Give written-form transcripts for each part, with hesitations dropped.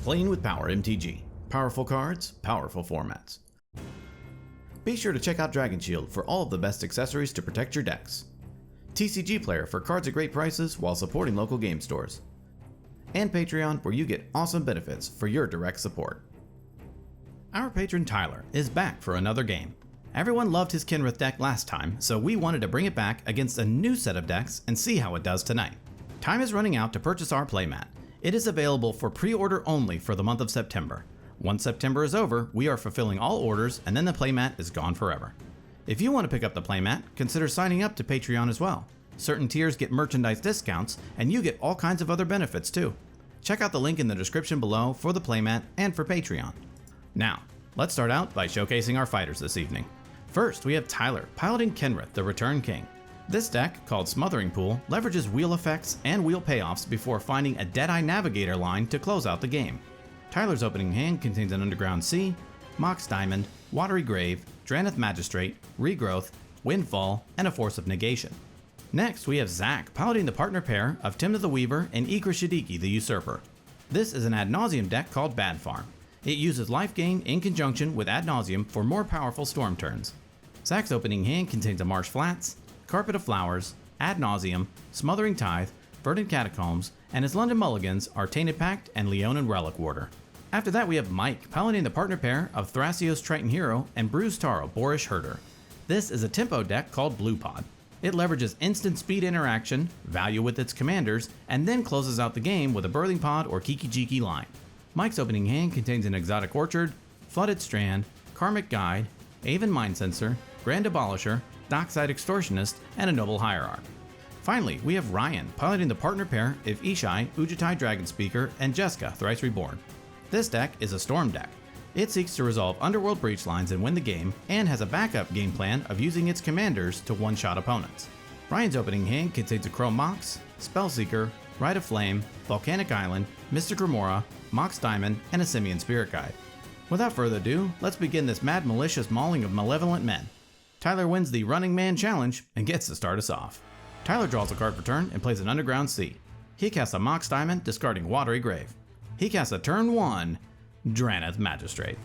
Playing with Power MTG. Powerful cards, powerful formats. Be sure to check out Dragon Shield for all of the best accessories to protect your decks. TCG Player for cards at great prices while supporting local game stores. And Patreon, where you get awesome benefits for your direct support. Our patron Tyler is back for another game. Everyone loved his Kenrith deck last time, so we wanted to bring it back against a new set of decks and see how it does tonight. Time is running out to purchase our playmat. It is available for pre-order only for the month of September. Once September is over, we are fulfilling all orders and then the playmat is gone forever. If you want to pick up the playmat, consider signing up to Patreon as well. Certain tiers get merchandise discounts and you get all kinds of other benefits too. Check out the link in the description below for the playmat and for Patreon. Now, let's start out by showcasing our fighters this evening. First, we have Tyler piloting Kenrith, the Return King. This deck, called Smothering Pool, leverages wheel effects and wheel payoffs before finding a Deadeye Navigator line to close out the game. Tyler's opening hand contains an Underground Sea, Mox Diamond, Watery Grave, Drannith Magistrate, Regrowth, Windfall, and a Force of Negation. Next, we have Zach piloting the partner pair of Tymna the Weaver and Ikra Shadiki the Usurper. This is an Ad Nauseam deck called Bad Farm. It uses life gain in conjunction with Ad Nauseam for more powerful storm turns. Zach's opening hand contains a Marsh Flats, Carpet of Flowers, Ad Nauseam, Smothering Tithe, Verdant Catacombs, and his London Mulligans are Tainted Pact and Leonin Relic Warder. After that, we have Mike piloting the partner pair of Thrasios Triton Hero and Bruse Taro Boorish Herder. This is a tempo deck called Blue Pod. It leverages instant speed interaction, value with its commanders, and then closes out the game with a Birthing Pod or Kiki Jiki line. Mike's opening hand contains an Exotic Orchard, Flooded Strand, Karmic Guide, Aven Mind Sensor, Grand Abolisher, Dockside Extortionist, and a Noble Hierarch. Finally, we have Ryan piloting the partner pair of Ishai, Ujatai Dragonspeaker, and Jeska, Thrice Reborn. This deck is a Storm deck. It seeks to resolve Underworld Breach lines and win the game, and has a backup game plan of using its commanders to one-shot opponents. Ryan's opening hand contains a Chrome Mox, Spellseeker, Rite of Flame, Volcanic Island, Mystic Remora, Mox Diamond, and a Simian Spirit Guide. Without further ado, let's begin this mad malicious mauling of malevolent men. Tyler wins the Running Man Challenge and gets to start us off. Tyler draws a card per turn and plays an Underground Sea. He casts a Mox Diamond, discarding Watery Grave. He casts a turn 1 Drannith Magistrate.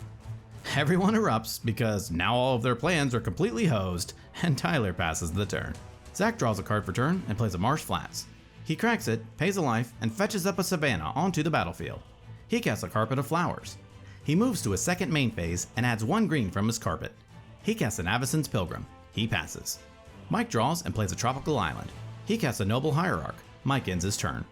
Everyone erupts because now all of their plans are completely hosed, and Tyler passes the turn. Zach draws a card per turn and plays a Marsh Flats. He cracks it, pays a life, and fetches up a Savannah onto the battlefield. He casts a Carpet of Flowers. He moves to his second main phase and adds 1 green from his carpet. He casts an Avacyn's Pilgrim. He passes. Mike draws and plays a Tropical Island. He casts a Noble Hierarch. Mike ends his turn.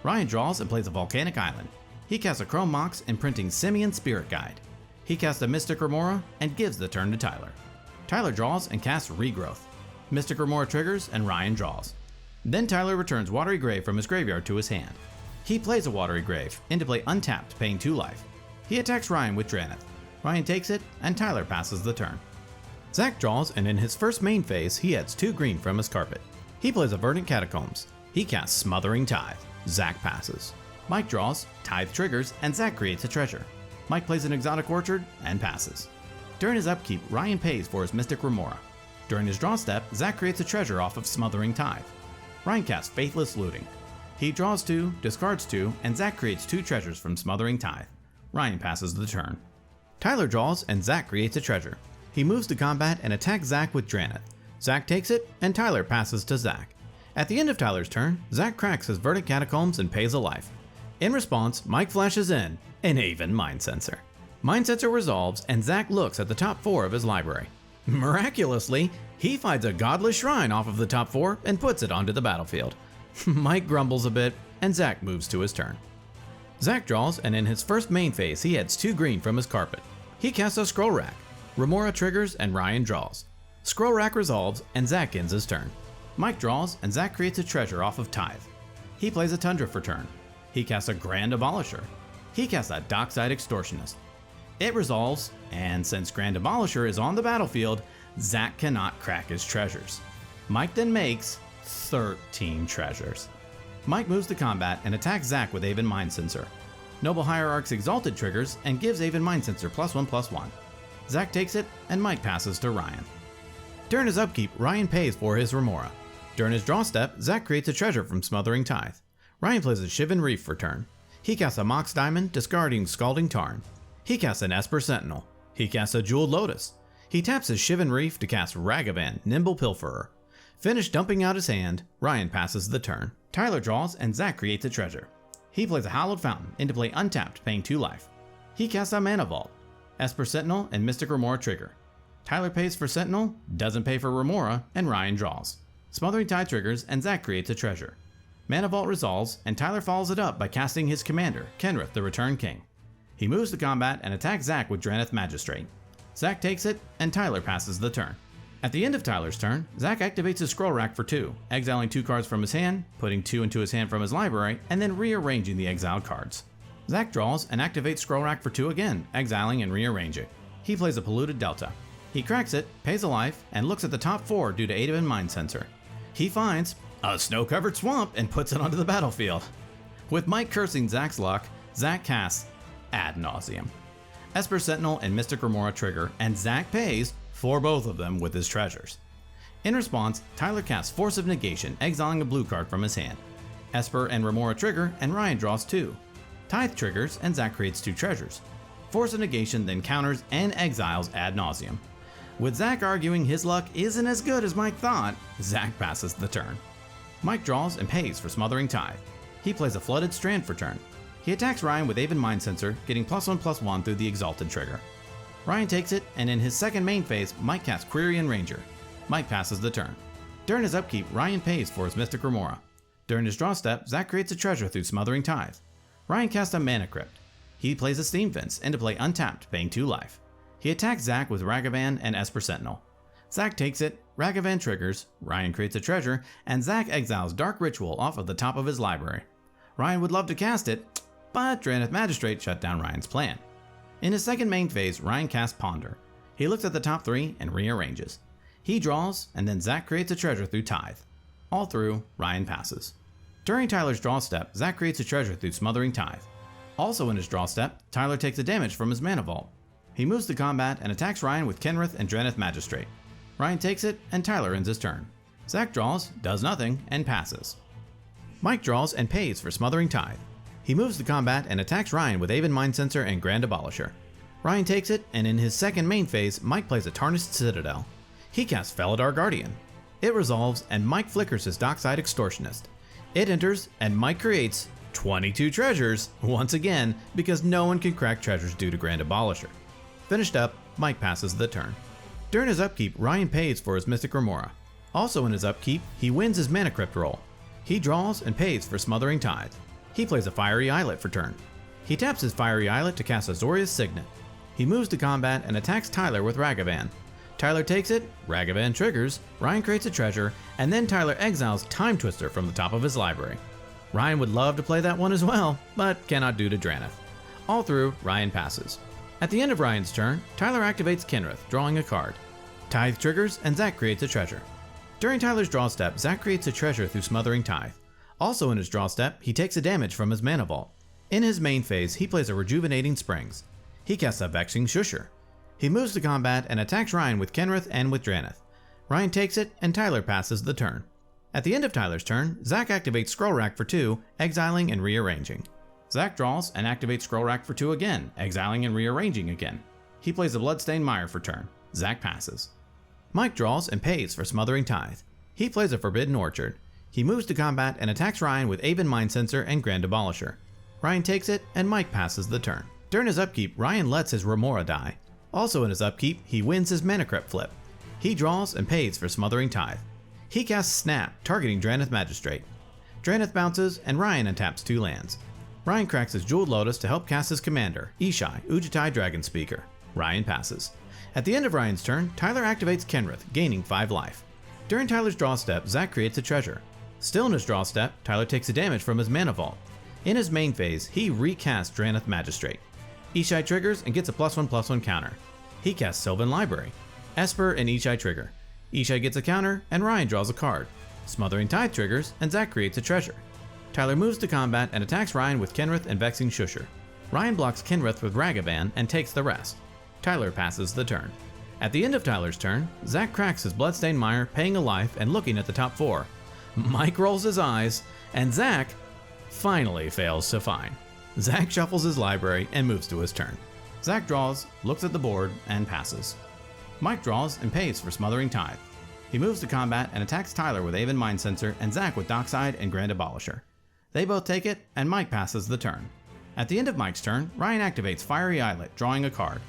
Ryan draws and plays a Volcanic Island. He casts a Chrome Mox, imprinting Simian Spirit Guide. He casts a Mystic Remora and gives the turn to Tyler. Tyler draws and casts Regrowth. Mystic Remora triggers and Ryan draws. Then Tyler returns Watery Grave from his graveyard to his hand. He plays a Watery Grave into play untapped, paying 2 life. He attacks Ryan with Drannith. Ryan takes it, and Tyler passes the turn. Zach draws, and in his first main phase, he adds 2 green from his carpet. He plays a Verdant Catacombs. He casts Smothering Tithe. Zach passes. Mike draws, Tithe triggers, and Zach creates a treasure. Mike plays an Exotic Orchard and passes. During his upkeep, Ryan pays for his Mystic Remora. During his draw step, Zach creates a treasure off of Smothering Tithe. Ryan casts Faithless Looting. He draws 2, discards 2, and Zach creates 2 treasures from Smothering Tithe. Ryan passes the turn. Tyler draws, and Zach creates a treasure. He moves to combat and attacks Zach with Drannith. Zach takes it, and Tyler passes to Zach. At the end of Tyler's turn, Zach cracks his Verdant Catacombs and pays a life. In response, Mike flashes in an Aven Mind Sensor. Mind Sensor resolves, and Zach looks at the top 4 of his library. Miraculously, he finds a Godless Shrine off of the top 4 and puts it onto the battlefield. Mike grumbles a bit, and Zach moves to his turn. Zach draws, and in his first main phase, he adds 2 green from his carpet. He casts a Scroll Rack. Remora triggers, and Ryan draws. Scroll Rack resolves, and Zach ends his turn. Mike draws, and Zach creates a treasure off of Tithe. He plays a Tundra for turn. He casts a Grand Abolisher. He casts a Dockside Extortionist. It resolves, and since Grand Abolisher is on the battlefield, Zach cannot crack his treasures. Mike then makes 13 treasures. Mike moves to combat and attacks Zach with Aven Mind Sensor. Noble Hierarch's Exalted triggers and gives Aven Mind Sensor +1/+1. Zach takes it, and Mike passes to Ryan. During his upkeep, Ryan pays for his Remora. During his draw step, Zach creates a treasure from Smothering Tithe. Ryan plays a Shivan Reef for turn. He casts a Mox Diamond, discarding Scalding Tarn. He casts an Esper Sentinel. He casts a Jeweled Lotus. He taps his Shivan Reef to cast Ragavan, Nimble Pilferer. Finished dumping out his hand, Ryan passes the turn. Tyler draws and Zach creates a treasure. He plays a Hallowed Fountain into play untapped, paying 2 life. He casts a Mana Vault, Esper Sentinel, and Mystic Remora trigger. Tyler pays for Sentinel, doesn't pay for Remora, and Ryan draws. Smothering Tide triggers and Zach creates a treasure. Mana Vault resolves, and Tyler follows it up by casting his commander, Kenrith the Return King. He moves to combat and attacks Zach with Drannith Magistrate. Zach takes it, and Tyler passes the turn. At the end of Tyler's turn, Zach activates his Scroll Rack for 2, exiling 2 cards from his hand, putting 2 into his hand from his library, and then rearranging the exiled cards. Zach draws and activates Scroll Rack for 2 again, exiling and rearranging. He plays a Polluted Delta. He cracks it, pays a life, and looks at the top 4 due to Aiden Mind Sensor. He finds a snow-covered swamp and puts it onto the battlefield. With Mike cursing Zach's luck, Zach casts Ad Nauseam, Esper Sentinel and Mystic Remora trigger, and Zach pays for both of them with his treasures. In response, Tyler casts Force of Negation, exiling a blue card from his hand. Esper and Remora trigger, and Ryan draws 2. Tithe triggers, and Zach creates 2 treasures. Force of Negation then counters and exiles Ad Nauseam. With Zach arguing his luck isn't as good as Mike thought, Zach passes the turn. Mike draws and pays for Smothering Tithe. He plays a Flooded Strand for turn. He attacks Ryan with Aven Mind Sensor, getting +1/+1 through the Exalted trigger. Ryan takes it, and in his second main phase, Mike casts Quirion Ranger. Mike passes the turn. During his upkeep, Ryan pays for his Mystic Remora. During his draw step, Zach creates a treasure through Smothering Tithe. Ryan casts a Mana Crypt. He plays a Steam Fence into play untapped, paying 2 life. He attacks Zach with Ragavan and Esper Sentinel. Zach takes it, Ragavan triggers, Ryan creates a treasure, and Zach exiles Dark Ritual off of the top of his library. Ryan would love to cast it, but Drannith Magistrate shut down Ryan's plan. In his second main phase, Ryan casts Ponder. He looks at the top 3 and rearranges. He draws, and then Zach creates a treasure through Tithe. All through, Ryan passes. During Tyler's draw step, Zach creates a treasure through Smothering Tithe. Also in his draw step, Tyler takes a damage from his Mana Vault. He moves to combat and attacks Ryan with Kenrith and Drannith Magistrate. Ryan takes it, and Tyler ends his turn. Zach draws, does nothing, and passes. Mike draws and pays for Smothering Tithe. He moves to combat and attacks Ryan with Aven Mind Sensor and Grand Abolisher. Ryan takes it, and in his second main phase, Mike plays a Tarnished Citadel. He casts Felidar Guardian. It resolves, and Mike flickers his Dockside Extortionist. It enters, and Mike creates 22 treasures, once again, because no one can crack treasures due to Grand Abolisher. Finished up, Mike passes the turn. During his upkeep, Ryan pays for his Mystic Remora. Also in his upkeep, he wins his Mana Crypt roll. He draws and pays for Smothering Tithe. He plays a Fiery Islet for turn. He taps his Fiery Islet to cast Azorius Signet. He moves to combat and attacks Tyler with Ragavan. Tyler takes it, Ragavan triggers, Ryan creates a treasure, and then Tyler exiles Time Twister from the top of his library. Ryan would love to play that one as well, but cannot due to Drannith. All through, Ryan passes. At the end of Ryan's turn, Tyler activates Kenrith, drawing a card. Tithe triggers, and Zach creates a treasure. During Tyler's draw step, Zach creates a treasure through Smothering Tithe. Also in his draw step, he takes a damage from his Mana Vault. In his main phase, he plays a Rejuvenating Springs. He casts a Vexing Shusher. He moves to combat and attacks Ryan with Kenrith and with Drannith. Ryan takes it, and Tyler passes the turn. At the end of Tyler's turn, Zach activates Scroll Rack for 2, exiling and rearranging. Zach draws and activates Scroll Rack for 2 again, exiling and rearranging again. He plays a Bloodstained Mire for turn. Zach passes. Mike draws and pays for Smothering Tithe. He plays a Forbidden Orchard. He moves to combat and attacks Ryan with Aven Mind Sensor and Grand Abolisher. Ryan takes it, and Mike passes the turn. During his upkeep, Ryan lets his Remora die. Also in his upkeep, he wins his Mana Crypt flip. He draws and pays for Smothering Tithe. He casts Snap, targeting Drannith Magistrate. Drannith bounces, and Ryan untaps 2 lands. Ryan cracks his Jeweled Lotus to help cast his commander, Ishai, Ujitai Dragon Speaker. Ryan passes. At the end of Ryan's turn, Tyler activates Kenrith, gaining 5 life. During Tyler's draw step, Zach creates a treasure. Still in his draw step, Tyler takes a damage from his Mana Vault. In his main phase, he recasts Drannith Magistrate. Ishai triggers and gets a +1/+1 counter. He casts Sylvan Library. Esper and Ishai trigger. Ishai gets a counter, and Ryan draws a card. Smothering Tithe triggers, and Zach creates a treasure. Tyler moves to combat and attacks Ryan with Kenrith and Vexing Shusher. Ryan blocks Kenrith with Ragavan and takes the rest. Tyler passes the turn. At the end of Tyler's turn, Zach cracks his Bloodstained Mire, paying a life and looking at the top 4. Mike rolls his eyes, and Zach finally fails to find. Zach shuffles his library and moves to his turn. Zach draws, looks at the board, and passes. Mike draws and pays for Smothering Tithe. He moves to combat and attacks Tyler with Aven Mind Sensor and Zach with Dockside and Grand Abolisher. They both take it, and Mike passes the turn. At the end of Mike's turn, Ryan activates Fiery Eyelet, drawing a card.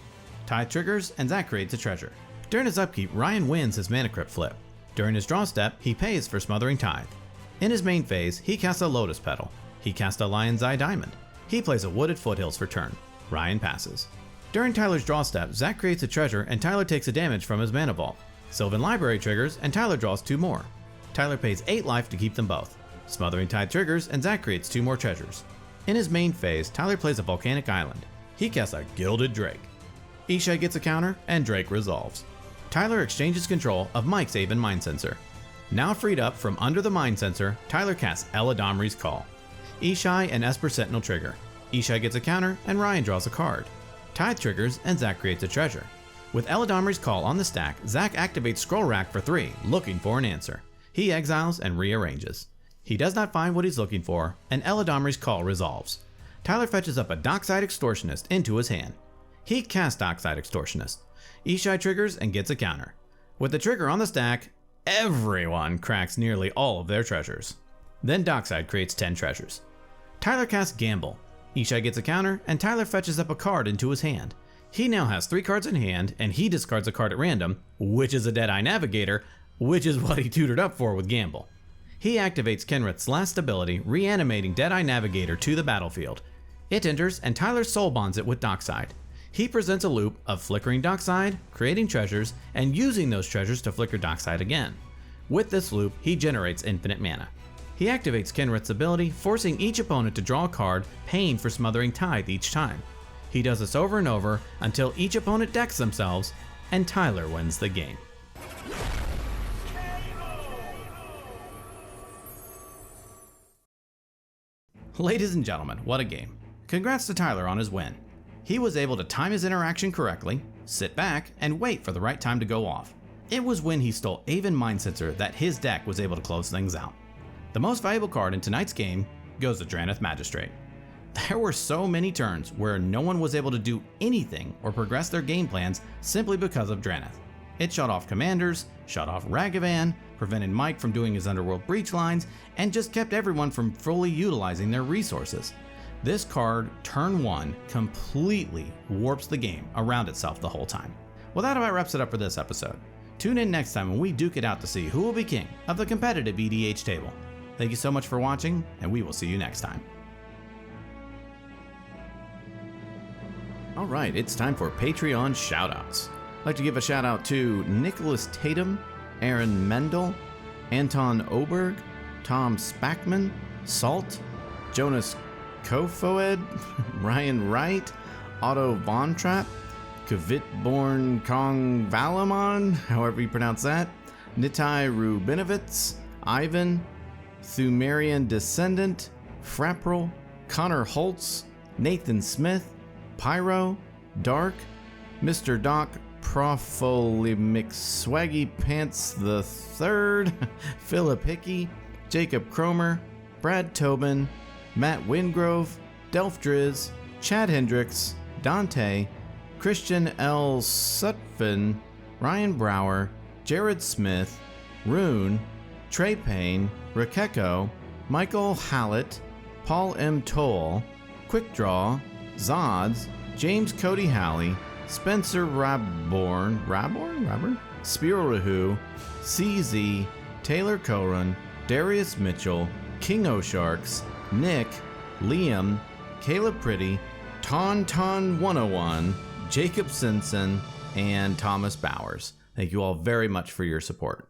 Tithe triggers, and Zach creates a treasure. During his upkeep, Ryan wins his Mana Crypt flip. During his draw step, he pays for Smothering Tithe. In his main phase, he casts a Lotus Petal. He casts a Lion's Eye Diamond. He plays a Wooded Foothills for turn. Ryan passes. During Tyler's draw step, Zach creates a treasure and Tyler takes a damage from his Mana Vault. Sylvan Library triggers and Tyler draws 2 more. Tyler pays 8 life to keep them both. Smothering Tithe triggers and Zach creates 2 more treasures. In his main phase, Tyler plays a Volcanic Island. He casts a Gilded Drake. Ishai gets a counter and Drake resolves. Tyler exchanges control of Mike's Aven Mind Sensor. Now freed up from under the Mind Sensor, Tyler casts Eladamri's Call. Ishai and Esper Sentinel trigger. Ishai gets a counter and Ryan draws a card. Tithe triggers and Zach creates a treasure. With Eladamri's Call on the stack, Zach activates Scroll Rack for 3, looking for an answer. He exiles and rearranges. He does not find what he's looking for, and Eladamri's Call resolves. Tyler fetches up a Dockside Extortionist into his hand. He casts Dockside Extortionist. Ishai triggers and gets a counter. With the trigger on the stack, everyone cracks nearly all of their treasures. Then Dockside creates 10 treasures. Tyler casts Gamble. Ishai gets a counter, and Tyler fetches up a card into his hand. He now has 3 cards in hand, and he discards a card at random, which is a Deadeye Navigator, which is what he tutored up for with Gamble. He activates Kenrith's last ability, reanimating Deadeye Navigator to the battlefield. It enters, and Tyler soul bonds it with Dockside. He presents a loop of flickering Dockside, creating treasures, and using those treasures to flicker Dockside again. With this loop, he generates infinite mana. He activates Kenrith's ability, forcing each opponent to draw a card, paying for Smothering Tithe each time. He does this over and over until each opponent decks themselves, and Tyler wins the game. Ladies and gentlemen, what a game. Congrats to Tyler on his win. He was able to time his interaction correctly, sit back, and wait for the right time to go off. It was when he stole Aven Mind Sensor that his deck was able to close things out. The most valuable card in tonight's game goes to Drannith Magistrate. There were so many turns where no one was able to do anything or progress their game plans simply because of Drannith. It shut off commanders, shut off Ragavan, prevented Mike from doing his Underworld breach lines, and just kept everyone from fully utilizing their resources. This card, turn 1, completely warps the game around itself the whole time. Well, that about wraps it up for this episode. Tune in next time when we duke it out to see who will be king of the competitive EDH table. Thank you so much for watching, and we will see you next time. Alright, it's time for Patreon shoutouts. I'd like to give a shout out to Nicholas Tatum, Aaron Mendel, Anton Oberg, Tom Spackman, Salt, Jonas Kofoed, Ryan Wright, Otto Von Trapp, Kvitborn Kong Valamon, however you pronounce that, Nitai Rubinovitz, Ivan, Thumerian Descendant, Frapprel, Connor Holtz, Nathan Smith, Pyro, Dark, Mr. Doc Profolimic Swaggy Pants the Third, Philip Hickey, Jacob Cromer, Brad Tobin, Matt Wingrove, Delph Driz, Chad Hendricks, Dante, Christian L. Sutphin, Ryan Brower, Jared Smith, Rune, Trey Payne, Rakeko, Michael Hallett, Paul M. Toll, Quick Draw, Zods, James Cody Halley, Spencer Raborn, Spirahu, CZ, Taylor Coran, Darius Mitchell, King O'Sharks, Nick, Liam, Caleb Pretty, Tauntaun 101, Jacob Simpson, and Thomas Bowers. Thank you all very much for your support.